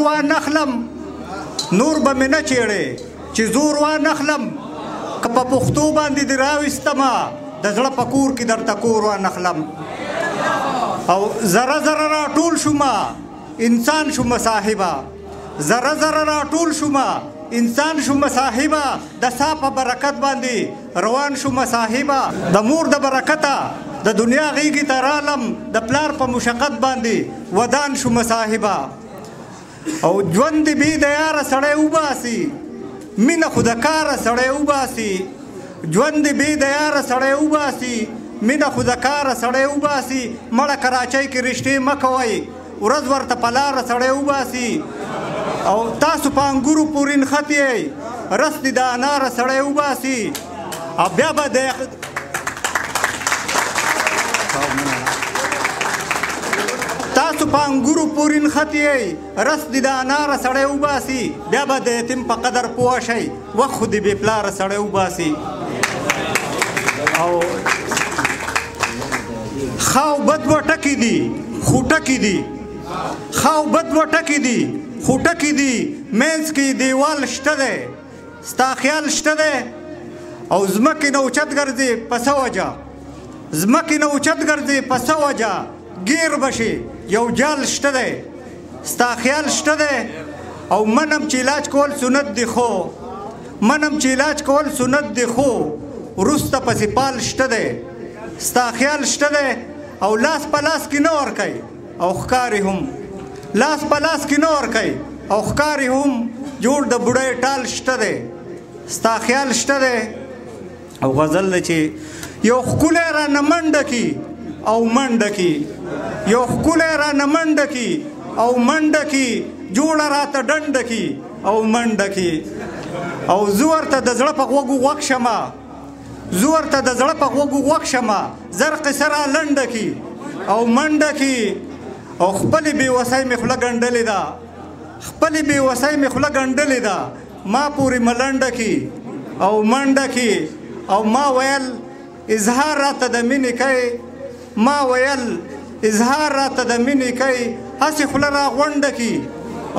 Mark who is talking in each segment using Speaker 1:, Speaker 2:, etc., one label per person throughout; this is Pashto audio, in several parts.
Speaker 1: وانخلم نور به مې نه چېړې چې زور وانخلم که په پښتو باندې دې راویستمه د زړه په کور کې درته کور وانخلم او ذره ذره راټول شومه انسان شومه صاحبه ذره ذره راټول شومه انسان شومه صاحبه د سا په برکت باندې روان شومه صاحبه د مور د برکته د دنیا غیږې ته رالم د پلار په مشقت باندې ودان شومه صاحبه او ژوند دې بې د یاره سړی وباسي مینه خو د کاره سړی وباسي ژوند دې بې د یاره سړی وباسي مینه خو د کاره سړی وباسي مړه کراچۍ کې رشتې مه کوئ ورځ ورته په لاره سړی وباسي او تاسو په انګورو پورې نښتي یئ رس دې د اناره سړی وباسي او بیا به د تاسو په انګورو پورې نښتي یئ رس دې د اناره سړی وباسي بیا به د یتیم په قدر پوه شئ وخت خو دې بې پلاره سړی وباسي او ښه او بد دوه ټکي دي خو ټکي دي ښه او بد دوه ټکي دي خو ټکي دي منځ کې دیوال شته دی ستا خیال شته دی او ځمکې نه اوچت ګرځې په څه وجه ځمکې نه اوچت ګرځې په څه وجه ګیر به شي یو جال شته دی ستا خیال شته دی او منم چې علاج کول سنت دی خو منم چې علاج کول سنت دی خو وروسته پسې پال شته دی ستا خیال شته دی او لاس په لاس کې نه ورکوي او ښکاري هم لاس په لاس کې نه ورکوي او ښکاري هم جوړ د بوډۍ ټال شته دی ستا خیال شته دی او غزل دی چې یو ښکلی رانه منډه کي او منډه کي یو ښکلی رانه منډه کي او منډه کي جوړه راته ډنډه کي او منډه کي او زه ورته د زړه په غوږو غوږ شمه زه ورته د زړه په غوږو غوږ شمه زر قصه را لنډه کي او منډه کي او خپلې بېوسۍ مې خوله ګنډلې ده خپلې بېوسۍ مې خوله ګنډلې ده ما پورې ملنډه کي او منډه کي او ما ویل اظهار راته د مینې کوي ما ویل اظهار راته د مینې کوي هسې خوله را غونډه کي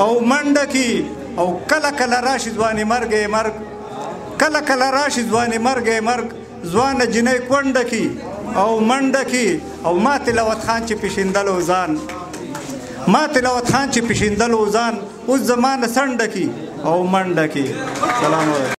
Speaker 1: او منډه کي او کله کله راشي ځوانې مرګ یې مرګ کله کله راشي ځوانې مرګ یې مرګ ځوانه جنۍ کونډه کي او منډه کي او ما تلاوت خان چې پیشیندلو ځان ما تلاوت خان چې پیشیندلو ځان اوس زمانه سنډه کي او منډه کي سلام علیکم